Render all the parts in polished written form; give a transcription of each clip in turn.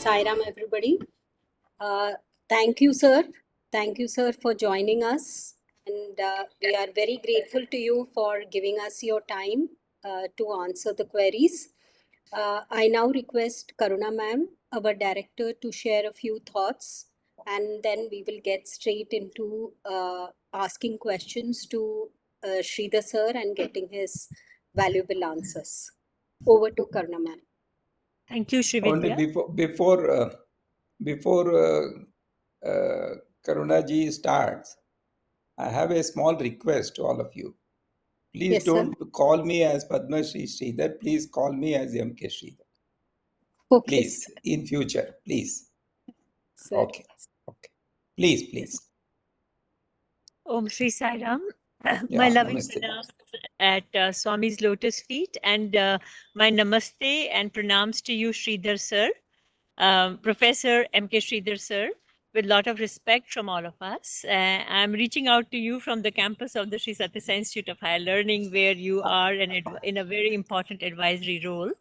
Sairam, everybody. Thank you, sir. Thank you, sir, for joining us. And we are very grateful to you for giving us your time to answer the queries. I now request Karuna ma'am, our director, to share a few thoughts, and then we will get straight into asking questions to Sridhar sir and getting his valuable answers. Over to Karuna ma'am. Thank you, Only Srividya. before Karunaji starts, I have a small request to all of you. Please Yes, sir. don't call me as Padma Shri Sridhar. Please call me as MK Sridhar. Okay, Please, in future, please. sir. Okay. Please. Om Shri Sairam. Yeah, My loving namaste. pranams at Swami's lotus feet, and my namaste and pranams to you, Sridhar sir, Professor M.K. Sridhar sir, with lot of respect from all of us. I'm reaching out to you from the campus of the Sri Satya Sai Institute of Higher Learning, where you are in a very important advisory role.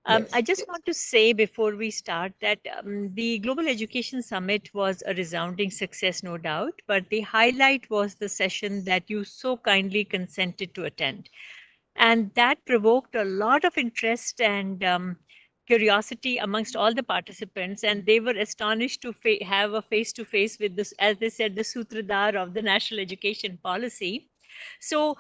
Yes. I just want to say before we start that the Global Education Summit was a resounding success, no doubt, but the highlight was the session that you so kindly consented to attend. And that provoked a lot of interest and curiosity amongst all the participants, and they were astonished to have a face-to-face with this, as they said, the Sutradar of the National Education Policy. So,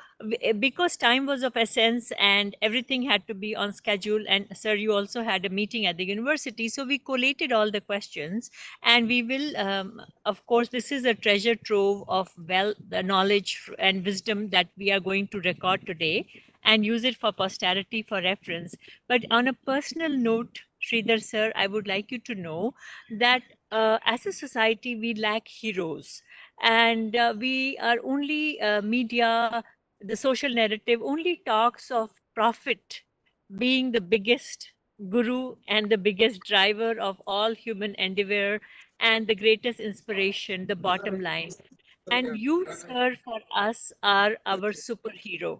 because time was of essence and everything had to be on schedule, and sir, you also had a meeting at the university, so we collated all the questions, and we will, of course, this is a treasure trove of the knowledge and wisdom that we are going to record today and use it for posterity for reference. But on a personal note, Sridhar sir, I would like you to know that as a society, we lack heroes, and we are only media, the social narrative only talks of profit being the biggest guru and the biggest driver of all human endeavor and the greatest inspiration, the bottom line. And you, sir, for us are our superhero.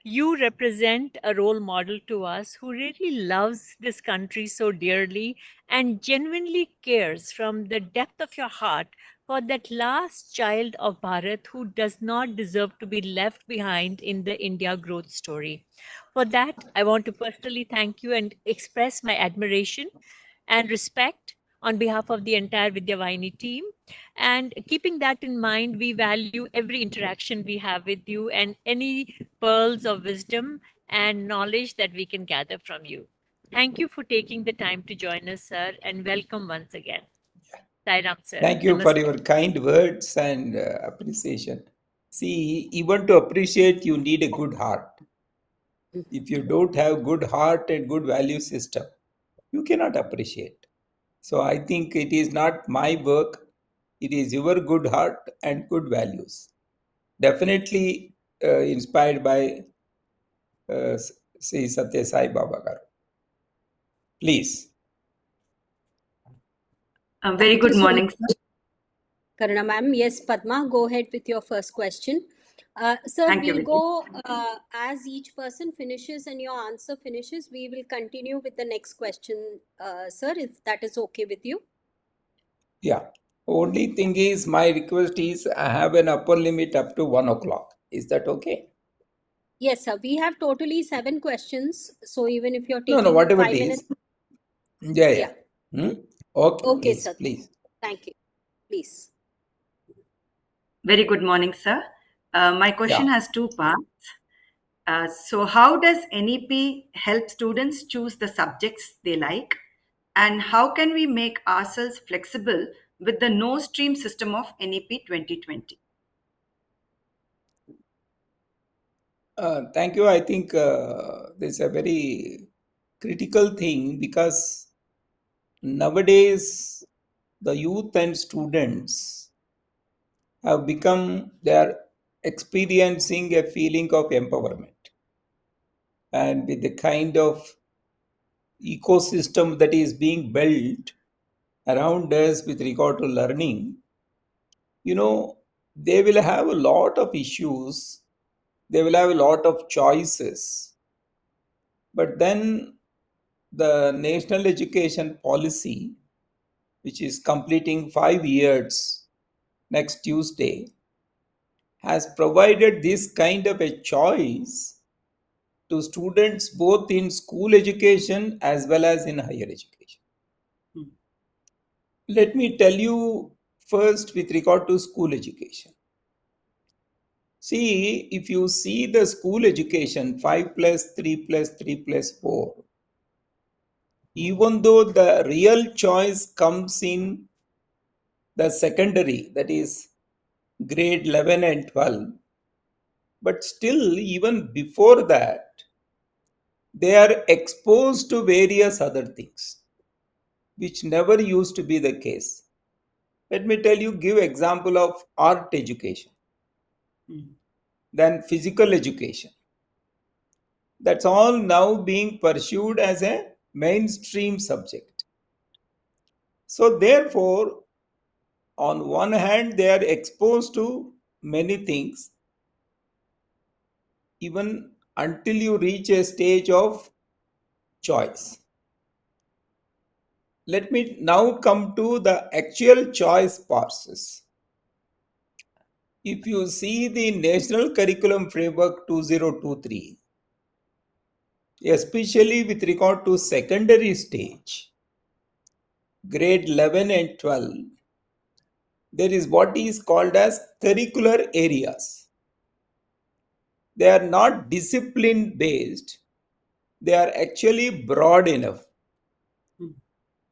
You represent a role model to us who really loves this country so dearly and genuinely cares from the depth of your heart for that last child of Bharat who does not deserve to be left behind in the India growth story. For that, I want to personally thank you and express my admiration and respect on behalf of the entire Vidyavahini team. And keeping that in mind, we value every interaction we have with you and any pearls of wisdom and knowledge that we can gather from you. Thank you for taking the time to join us, sir, and welcome once again. Sairam, sir. Thank you for Namaste. your kind words and appreciation. See, even to appreciate, you need a good heart. If you don't have good heart and good value system, you cannot appreciate. So I think it is not my work. It is your good heart and good values. Definitely inspired by Sri Satya Sai Baba Garu. Please. Very good morning, sir. Karuna ma'am, yes, Padma, go ahead with your first question. Sir, Thank you, we'll Vicky. go as each person finishes and your answer finishes. We will continue with the next question, sir, if that is okay with you. Yeah. Only thing is, my request is I have an upper limit up to 1 o'clock. Is that okay? Yes, sir. We have totally 7 questions. So even if you're No, taking whatever 5 it minutes. is. Yeah. Yeah. Okay, Okay, please, sir. please. Thank you. Please. Very good morning, sir. My question Yeah. has two parts. So, how does NEP help students choose the subjects they like? And how can we make ourselves flexible with the no stream system of NEP 2020? Thank you. I think this is a very critical thing because nowadays the youth and students have become, they are experiencing a feeling of empowerment. And with the kind of ecosystem that is being built around us with regard to learning, they will have a lot of issues, they will have a lot of choices. But then the national education policy which is completing 5 years next Tuesday, has provided this kind of a choice to students both in school education as well as in higher education. Mm. Let me tell you first with regard to school education. See, if you see the school education 5 plus 3 plus 3 plus 4, even though the real choice comes in the secondary, that is grade 11 and 12, but still, even before that, they are exposed to various other things, which never used to be the case. Let me tell you, give example of art education, Mm. then physical education. That's all now being pursued as a mainstream subject. So therefore, on one hand, they are exposed to many things, even until you reach a stage of choice. Let me now come to the actual choice process. If you see the National Curriculum Framework 2023, especially with regard to secondary stage, grade 11 and 12, there is what is called as curricular areas. They are not discipline based, they are actually broad enough. Mm.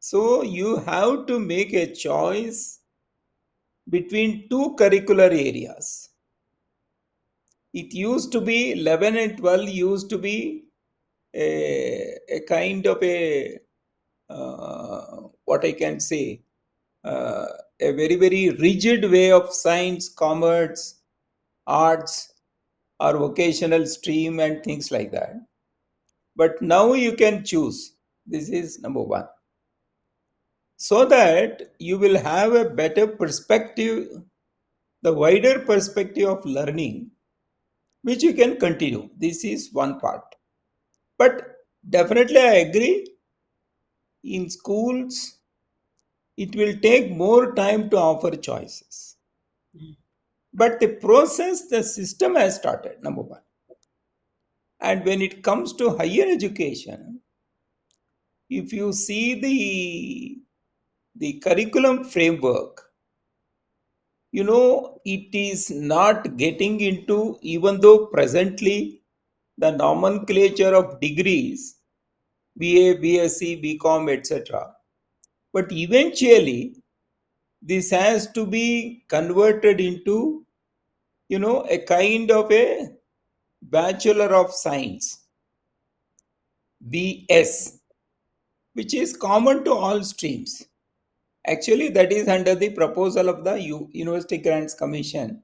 So you have to make a choice between two curricular areas. It used to be 11 and 12 used to be a kind of a what I can say, uh, a very, very rigid way of science, commerce, arts, or vocational stream, and things like that. But now you can choose. This is number one. So that you will have a better perspective, the wider perspective of learning, which you can continue. This is one part. But definitely, I agree, in schools, it will take more time to offer choices. Mm. But the process, the system has started, number one. And when it comes to higher education, if you see the curriculum framework, it is not getting into, even though presently the nomenclature of degrees, BA, BSc, BCom, etc. But eventually, this has to be converted into, a kind of a Bachelor of Science, BS, which is common to all streams. Actually, that is under the proposal of the University Grants Commission.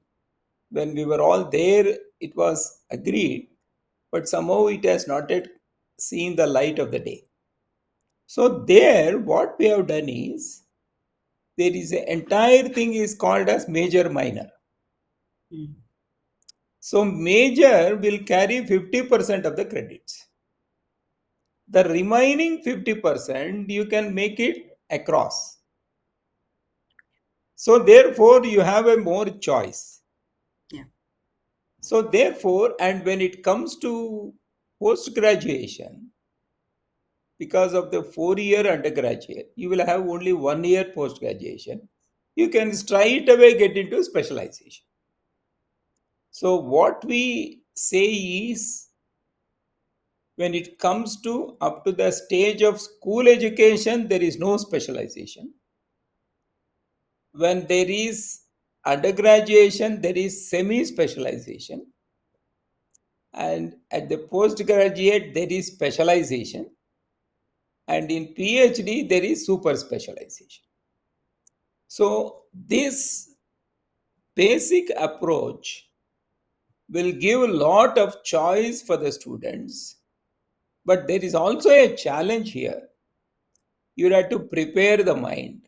When we were all there, it was agreed, but somehow it has not yet seen the light of the day. So there, what we have done is, there is an entire thing is called as major minor. Mm. So major will carry 50% of the credits. The remaining 50% you can make it across. So therefore you have a more choice. Yeah. So therefore, and when it comes to post graduation, because of the 4 year undergraduate, you will have only 1 year post graduation. You can straight away get into specialization. So what we say is, when it comes to up to the stage of school education, there is no specialization. When there is undergraduation, there is semi specialization, and at the postgraduate there is specialization, and in PhD there is super specialization. So this basic approach will give a lot of choice for the students, but there is also a challenge here. You have to prepare the mind,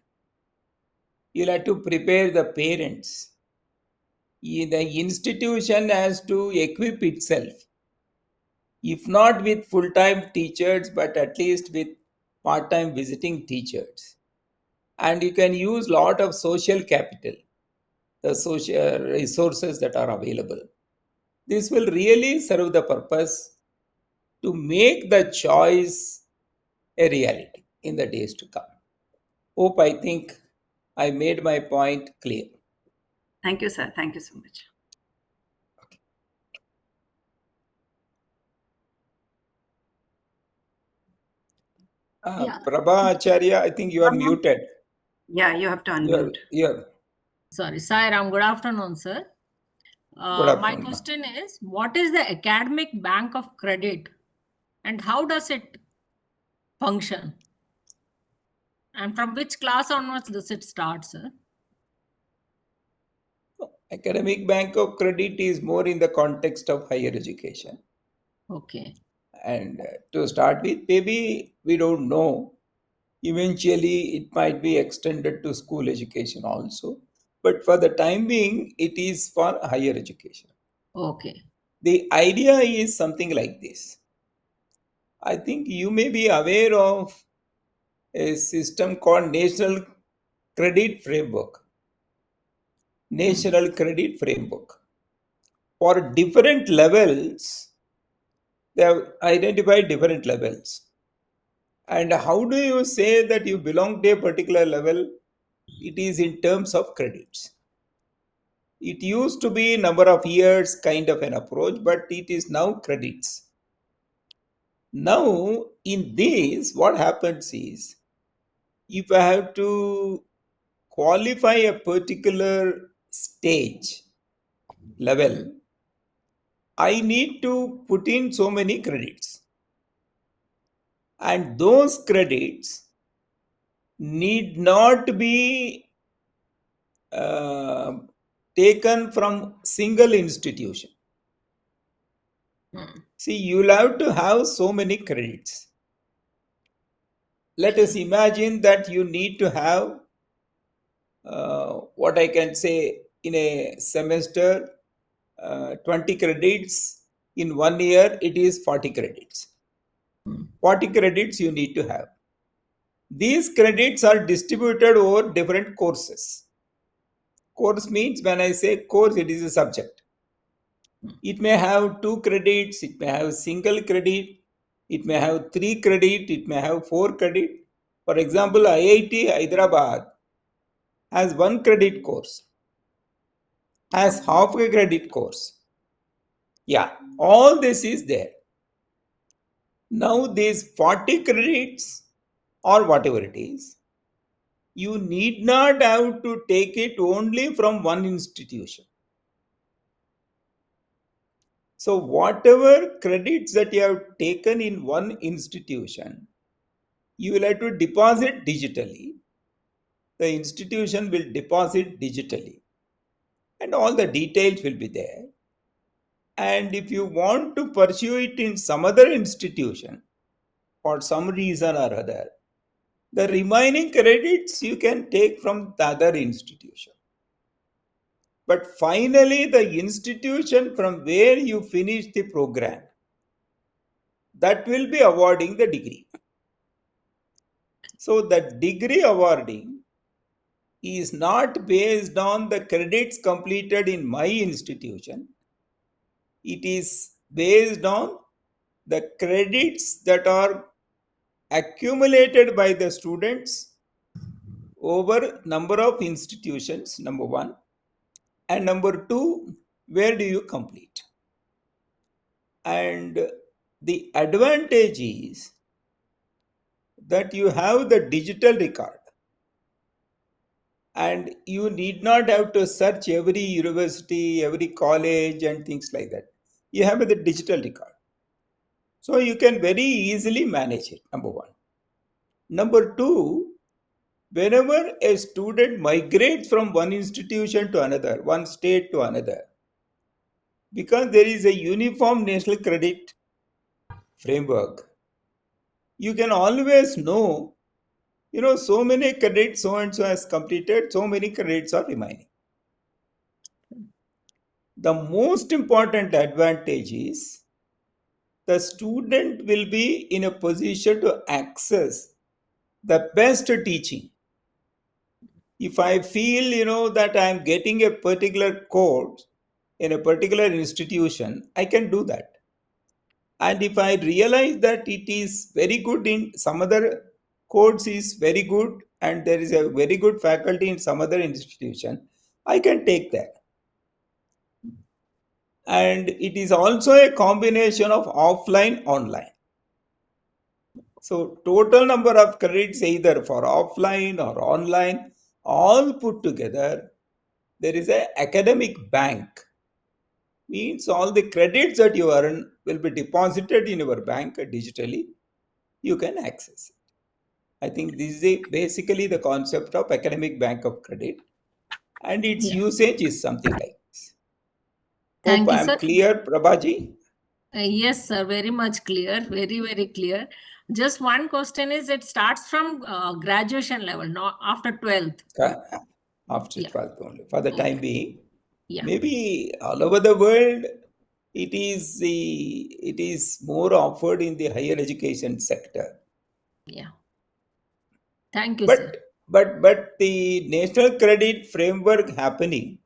you have to prepare the parents. The institution has to equip itself, if not with full-time teachers, but at least with part-time visiting teachers. and you can use lot of social capital, the social resources that are available. This will really serve the purpose to make the choice a reality in the days to come. Hope I think I made my point clear. Thank you, sir. Thank you so much. Yeah. Prabha Acharya, I think you are muted. Yeah, you have to unmute. You're Sorry, Sai Ram. Good afternoon, sir. good My afternoon. question is, what is the academic bank of credit and how does it function? And from which class onwards does it start, sir? Academic Bank of Credit is more in the context of higher education. Okay. And to start with, maybe we don't know. Eventually, it might be extended to school education also. But for the time being, it is for higher education. Okay. The idea is something like this. I think you may be aware of a system called National Credit Framework. National Credit Framework. For different levels, they have identified different levels. And how do you say that you belong to a particular level? It is in terms of credits. It used to be number of years kind of an approach, but it is now credits. Now, in this, what happens is, if I have to qualify a particular stage level, I need to put in so many credits. And those credits need not be uh, taken from single institution. See, you'll have to have so many credits. Let us imagine that you need to have what I can say in a semester 20 credits. In 1 year, it is 40 credits. 40 credits you need to have. These credits are distributed over different courses. Course means when I say course, it is a subject. It may have 2 credits, it may have single credit, it may have 3 credit, it may have 4 credit. For example, IIT Hyderabad has 1 credit course, has half a credit course. Yeah, all this is there. Now these 40 credits or whatever it is, you need not have to take it only from one institution. So whatever credits that you have taken in one institution, you will have to deposit digitally. The institution will deposit digitally and all the details will be there. And if you want to pursue it in some other institution for some reason or other, the remaining credits you can take from the other institution. But finally, the institution from where you finish the program, that will be awarding the degree. So the degree awarding is not based on the credits completed in my institution. It is based on the credits that are accumulated by the students over number of institutions, number one. And number two, where do you complete? And the advantage is that you have the digital record and you need not have to search every university, every college, and things like that. You have the digital record. So you can very easily manage it, number one. Number two, whenever a student migrates from one institution to another, one state to another, because there is a uniform national credit framework, you can always know, so many credits so and so has completed, so many credits are remaining. The most important advantage is the student will be in a position to access the best teaching If I feel, that I'm getting a particular course in a particular institution, I can do that. And if I realize that it is very good in some other course is very good and there is a very good faculty in some other institution, I can take that. And it is also a combination of offline, online. So total number of credits either for offline or online, all put together, there is a academic bank. Means all the credits that you earn will be deposited in your bank digitally. You can access it. I think this is basically the concept of academic bank of credit, and its Yeah. usage is something like this. Hope Thank I you, am sir. clear, Prabhaji. Yes, sir. Very much clear. Very, very clear. Just one question is it starts from graduation level, not after 12th. After Yeah. 12th only, for the time being. Yeah. Maybe all over the world, it is more offered in the higher education sector. Yeah. Thank you, sir. But the national credit framework happening,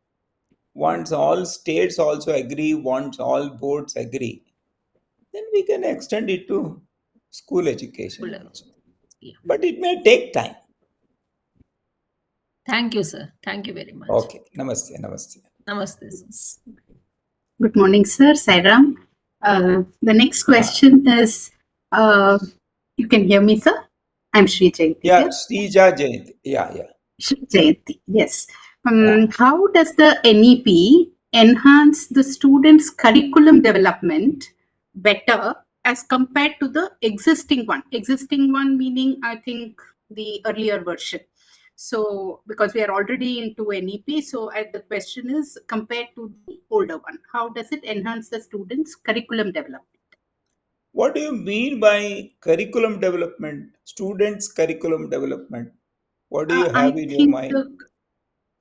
once all states also agree, once all boards agree, then we can extend it to school education also. Yeah. But it may take time. Thank you, sir. Thank you very much. Okay. Namaste. Namaste. Namaste, sir. Good morning, sir. Sairam. The next question is, you can hear me, sir? I'm Sri Jayanti Yeah, here. Srija Jayanti. Yeah. Sri Jayanti, yes. Yeah. How does the NEP enhance the students' curriculum development better as compared to the existing one? Existing one meaning, I think, the earlier version. So, because we are already into NEP, so the question is compared to the older one, how does it enhance the students' curriculum development? What do you mean by curriculum development? Students' curriculum development. What do you have I in your think mind?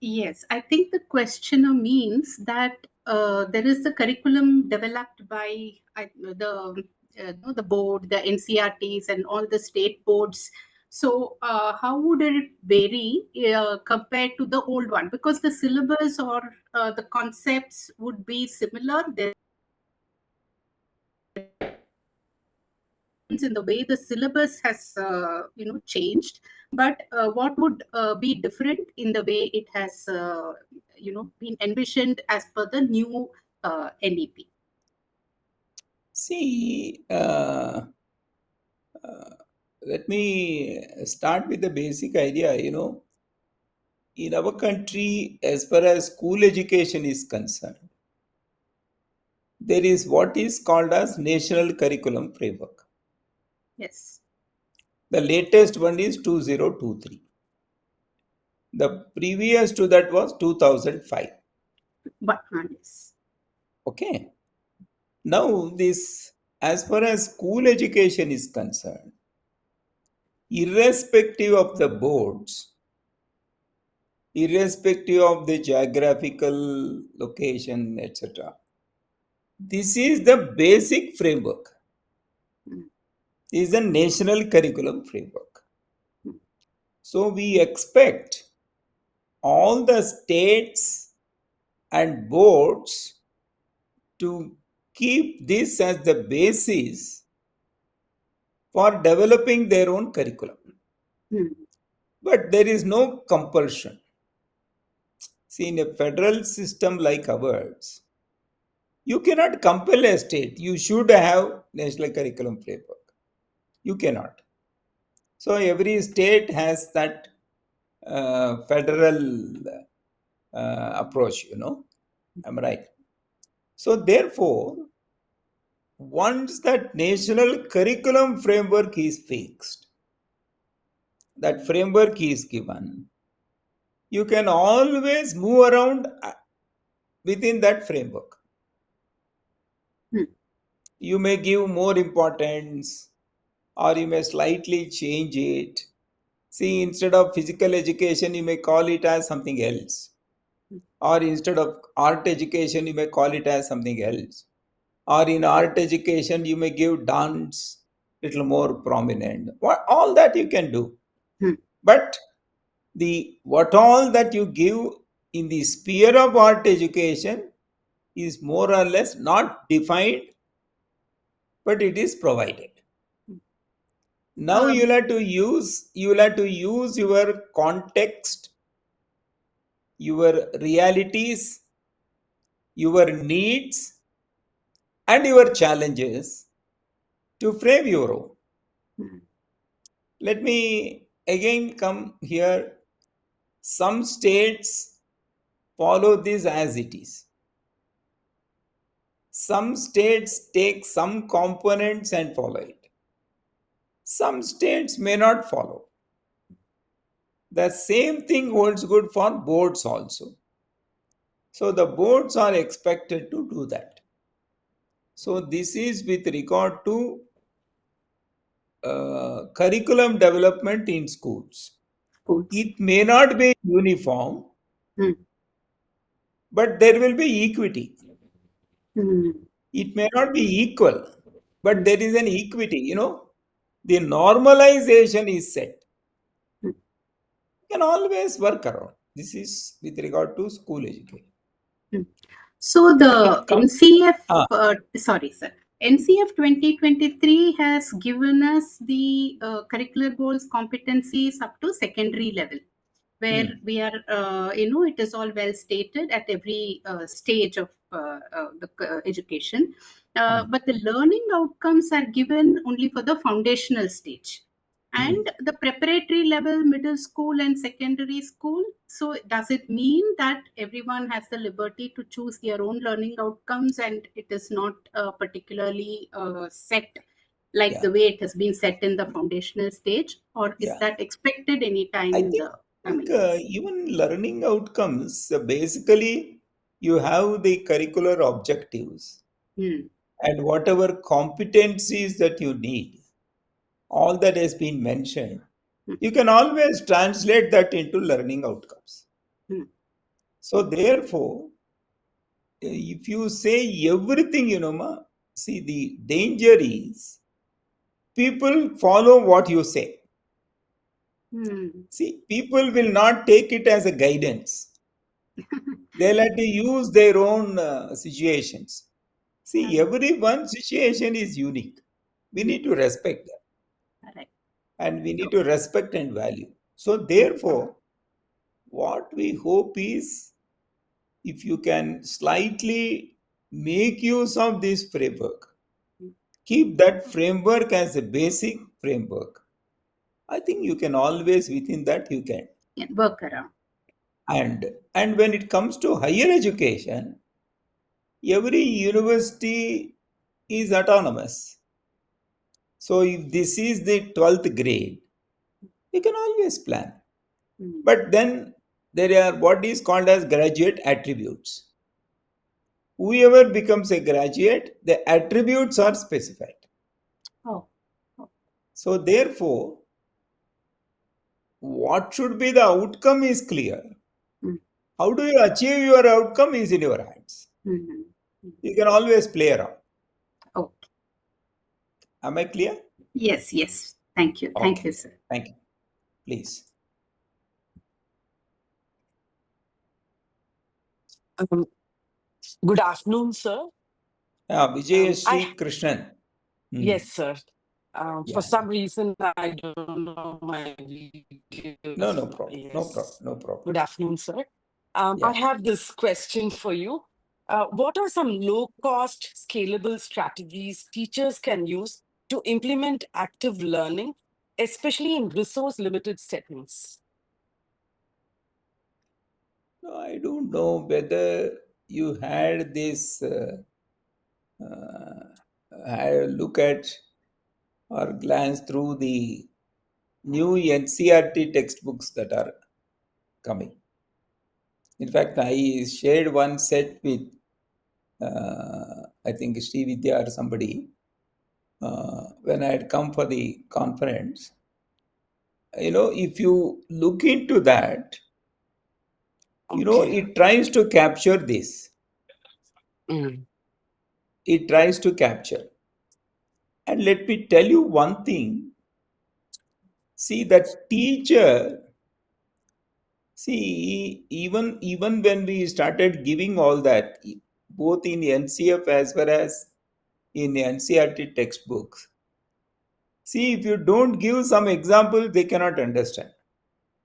yes, I think the questioner means that there is the curriculum developed by the board, the NCRTs, and all the state boards. So, how would it vary compared to the old one? Because the syllabus or the concepts would be similar. There in the way the syllabus has changed, but what would be different in the way it has been envisioned as per the new NEP? See, let me start with the basic idea. In our country, as far as school education is concerned, there is what is called as National Curriculum Framework. Yes. The latest one is 2023. The previous to that was 2005. But yes. Okay. Now, this, as far as school education is concerned, irrespective of the boards, irrespective of the geographical location, etc., this is the basic framework. This is the national curriculum framework. So we expect all the states and boards to keep this as the basis for developing their own curriculum. But there is no compulsion. See, in a federal system like ours, you cannot compel a state. You should have national curriculum framework. You cannot. So every state has that federal approach. I'm right. So therefore, once that national curriculum framework is fixed, that framework is given, you can always move around within that framework. You may give more importance or you may slightly change it. See, instead of physical education, you may call it as something else. Or instead of art education, you may call it as something else. Or in art education, you may give dance little more prominent. All that you can do. But the what all that you give in the sphere of art education is more or less not defined, but it is provided. Now Um, you will have to use your context, your realities, your needs, and your challenges to frame your own. Let me again come here. Some states follow this as it is. Some states take some components and follow it. Some states may not follow. The same thing holds good for boards also. So the boards are expected to do that. So this is with regard to curriculum development in schools. schools. It may not be uniform, Hmm. but there will be equity. Hmm. It may not be equal, but Hmm. there is an equity. The normalization is set. Hmm. You can always work around. This is with regard to school education. Hmm. So the Come, NCF, ah, sorry, sir. NCF 2023 has given us the curricular goals competencies up to secondary level, where we are, it is all well stated at every stage of the education. But the learning outcomes are given only for the foundational stage. And the preparatory level, middle school and secondary school. So does it mean that everyone has the liberty to choose their own learning outcomes and it is not particularly set like yeah, the way it has been set in the foundational stage? Or is yeah. that expected anytime I in the think coming years? even learning outcomes, basically, you have the curricular objectives Hmm. and whatever competencies that you need, all that has been mentioned, Hmm. you can always translate that into learning outcomes. Hmm. So, therefore, if you say everything, see, the danger is people follow what you say. Hmm. See, people will not take it as a guidance. They'll have to use their own situations. See, Correct. every one situation is unique. We Hmm. need to respect that Correct. and we need So, to respect and value. So, hmm. therefore, what we hope is if you can slightly make use of this framework, keep that framework as a basic framework. I think you can always within that you can. Yeah, work around. And when it comes to higher education, every university is autonomous. So if this is the 12th grade, you can always plan. Hmm. But then there are what is called as graduate attributes. Whoever becomes a graduate, the attributes are specified. Oh. Oh. So therefore, what should be the outcome is clear. Hmm. How do you achieve your outcome is in your hands. Hmm. You can always play around. Oh. Am I clear? Yes, yes. Thank you. Thank Okay. you, sir. Thank you. Please. Um, Good afternoon, sir. Vijay I Sri Krishnan. Hmm. Yes, sir. For Yeah, yeah. some reason, I don't know my No, videos. no problem. No problem. Yes. No problem. Good afternoon, sir. I Yeah. have this question for you. What are some low-cost, scalable strategies teachers can use to implement active learning, especially in resource-limited settings? No, I don't know whether you had this, had a look at or glance through the new NCRT textbooks that are coming. In fact, I shared one set with, I think, Sri Vidya or somebody when I had come for the conference. If you look into that, Okay. it tries to capture this. Mm. It tries to capture. And let me tell you one thing. See, the teacher See, even when we started giving all that, both in NCF as well as in NCRT textbooks, see, if you don't give some example, they cannot understand.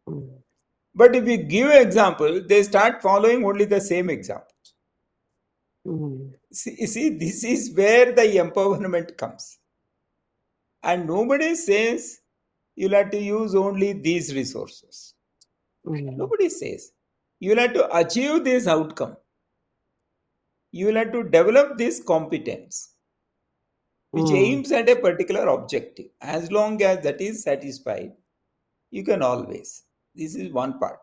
Mm. But if you give example, they start following only the same examples. Mm. See, this is where the empowerment comes. And nobody says you'll have to use only these resources. Mm. Nobody says you'll have to achieve this outcome. You will have to develop this competence which Mm. aims at a particular objective. As long as that is satisfied, you can always. This is one part.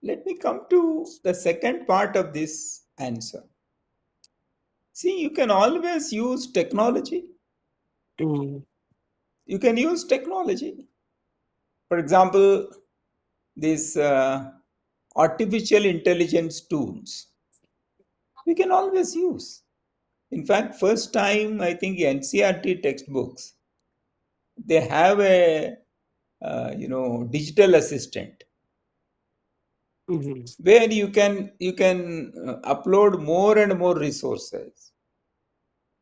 Let me come to the second part of this answer. See, you can always use technology. Mm. You can use technology. For example, these artificial intelligence tools, we can always use. In fact, first time I think NCRT textbooks, they have a digital assistant Mhm. where you can upload more and more resources,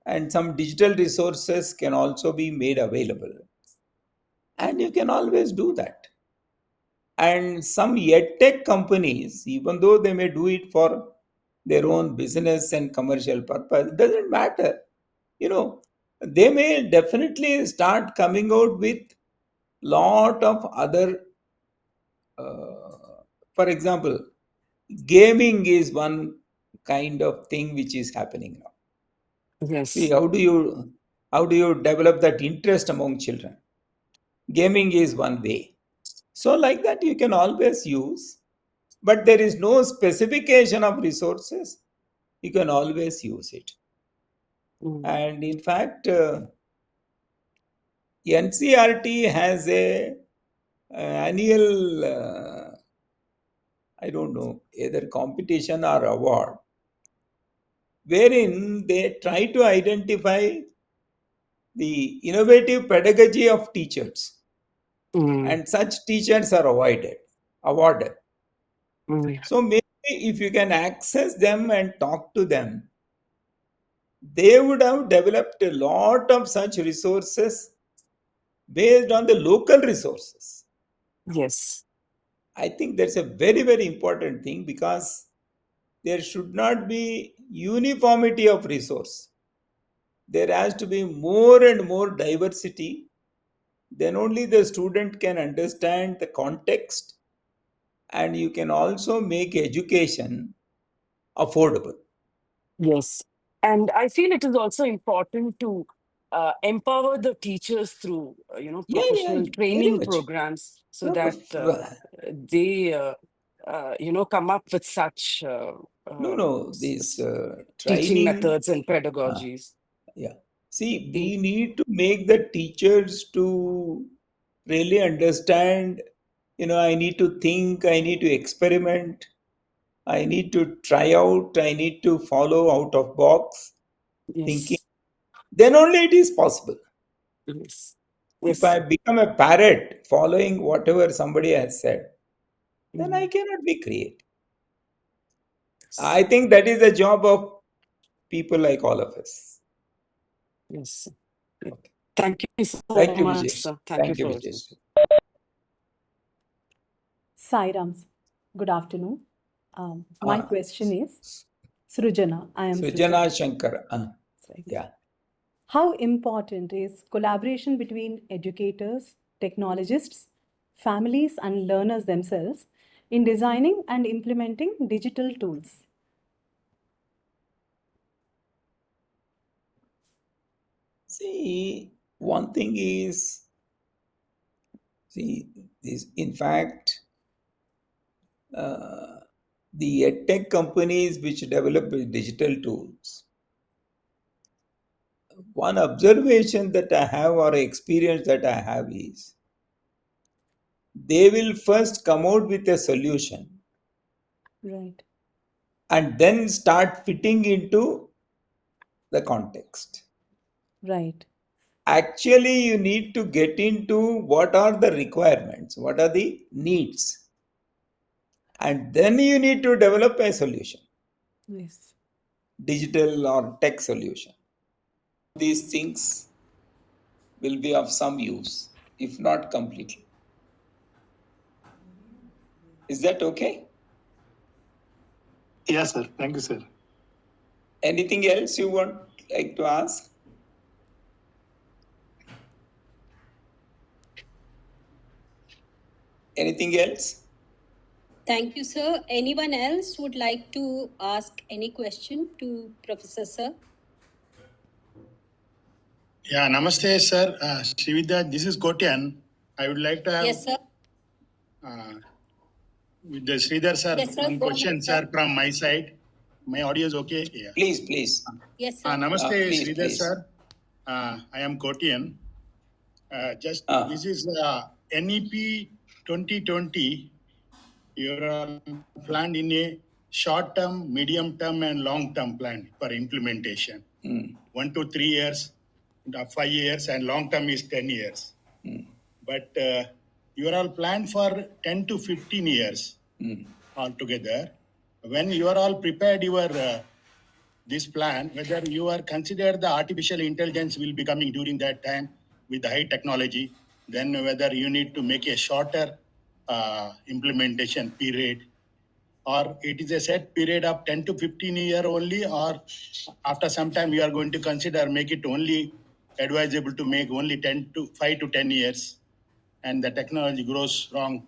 and some digital resources can also be made available, and you can always do that. And some edtech companies, even though they may do it for their own business and commercial purpose, it doesn't matter. They may definitely start coming out with lot of other for example, gaming is one kind of thing which is happening now. See, Yes. how do you develop that interest among children? Gaming is one way. So like that you can always use, but there is no specification of resources. You can always use it. Mm. And in fact, NCRT has a annual I don't know, either competition or award, wherein they try to identify the innovative pedagogy of teachers, Mm. and such teachers are awarded. Mm. So maybe if you can access them and talk to them, they would have developed a lot of such resources based on the local resources. Yes. I think that's a very, very important thing, because there should not be uniformity of resource. There has to be more and more diversity. Then only the student can understand the context, and you can also make education affordable. Yes. And I feel it is also important to empower the teachers through, Yeah, yeah, professional very training much. programs so No, that they, come up with such no, this teaching training. methods and uh, pedagogies. yeah. See, In, we need to make the teachers to really understand. I need to think. I need to experiment. I need to try out. I need to follow out of box thinking. yes. Then only it is possible. Yes. If Yes. I become a parrot following whatever somebody has said, then I Mm. cannot be creative. Yes. I think that is the job of people like all of us. Yes. Yeah. Okay. Thank you so Thank you, much, Vijesh. sir. Thank you Thank you, for Vijesh. this. Sai Rams. Good afternoon. My Ah, question is Srujana. I am Sujana Srujana. Shankar. Right. Yeah. How important is collaboration between educators, technologists, families, and learners themselves in designing and implementing digital tools? See, one thing is, see, this, in fact, uh, the edtech companies which develop digital tools, one observation that I have or experience that I have is, they will first come out with a solution Right, and then start fitting into the context. right, Actually, you need to get into what are the requirements, what are the needs. And then you need to develop a solution, Yes. digital or tech solution. These things will be of some use, if not completely. Is that okay? Yes, sir. Thank you, sir. Anything else you want like to ask? Anything else? Thank you, sir. Anyone else would like to ask any question to Professor Sir? Yeah, namaste, sir. Srividya, this is Kotian. I would like to have Yes, sir. with the Sridhar, sir, Yes, sir. one Go question, ahead, sir. sir, from my side. My audio is okay? Yeah. Please, please. Yes, sir. Namaste, Please, Sridhar, please. sir. I am Kotian. This is NEP 2020. You're planned in a short term, medium term, and long term plan for implementation. 1 to 3 years, 5 years, and long term is 10 years. But you are all planned for 10 to 15 years altogether. When you are all prepared your this plan, whether you are considered the artificial intelligence will be coming during that time with the high technology, then whether you need to make a shorter implementation period, or it is a set period of 10 to 15 year only, or after some time you are going to consider make it only advisable to make only 10 to 5 to 10 years, and the technology grows strong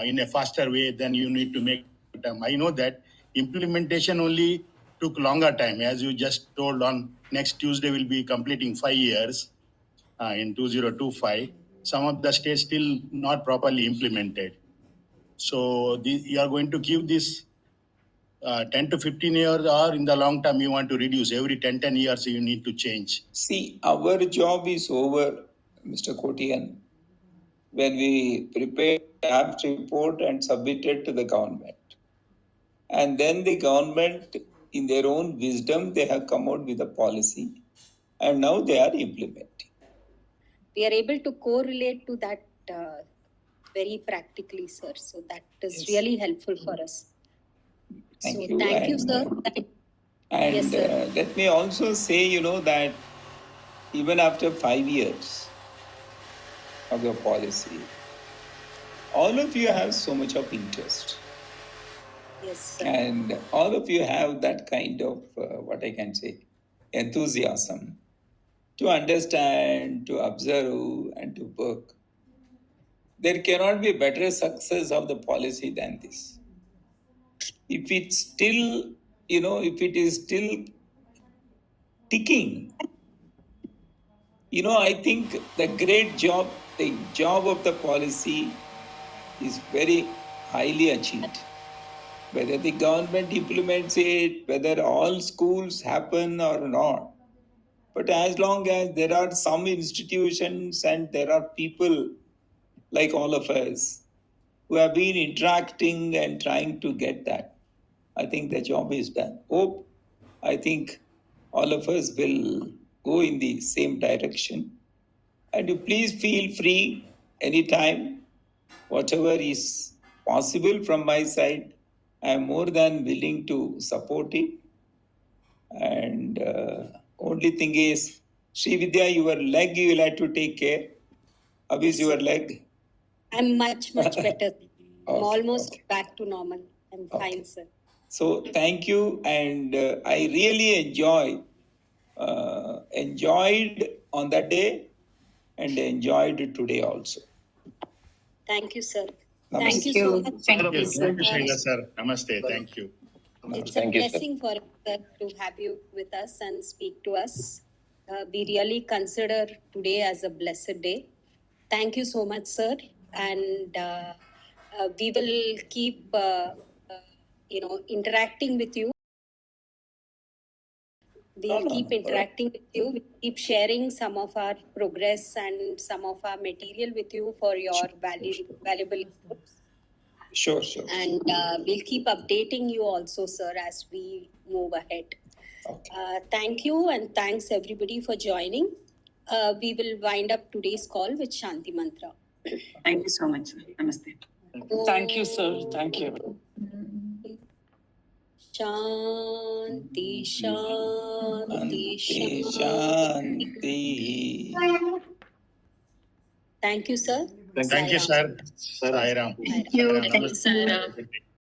in a faster way, then you need to make time. I know that implementation only took longer time, as you just told. On next Tuesday will be completing 5 years in 2025. Some of the states still not properly implemented. So you are going to give this 10 to 15 years, or in the long term you want to reduce every 10 years you need to change? See, our job is over, Mr. Kotian, when we prepare draft report and submit it to the government. And then the government, in their own wisdom, they have come out with a policy, and now they are implementing. We are able to correlate to that very practically, sir. So that is really helpful for us. Thank so you. thank you, And, sir. And Yes, sir. let me also say, that even after 5 years of your policy, all of you have so much of interest. Yes, sir. And all of you have that kind of, what I can say, enthusiasm to understand, to observe, and to work. There cannot be better success of the policy than this. If it's still, if it is still ticking, I think the job of the policy is very highly achieved. Whether the government implements it, whether all schools happen or not. But as long as there are some institutions and there are people like all of us who have been interacting and trying to get that, I think the job is done. I think all of us will go in the same direction. And you please feel free anytime, whatever is possible from my side, I am more than willing to support it. And only thing is, Srividya, your leg you will have to take care. How is your leg? I'm much better. I'm Okay, almost back to normal. I'm fine, sir. So thank you, and I really enjoyed on that day, and enjoyed today also. Thank you, sir. Namaste. Thank you so much. Thank you, Sridhar, sir. Namaste. Thank you. It's a blessing for us, sir, to have you with us and speak to us. We really consider today as a blessed day. Thank you so much, sir. And we will keep, interacting with you. We'll keep interacting with you. We'll keep sharing some of our progress and some of our material with you for your valuable inputs. Sure. And we'll keep updating you also, sir, as we move ahead. Okay. Thank you, and thanks everybody for joining. We will wind up today's call with Shanti Mantra. Thank you so much, sir. Namaste. Thank you, sir. Thank you. Shanti, Shanti, Shanti, Shanti. Shanti. Thank you, sir. Thank you, Sai Ram. sir. Sai Ram. Thank you. Sai Ram. Thank you.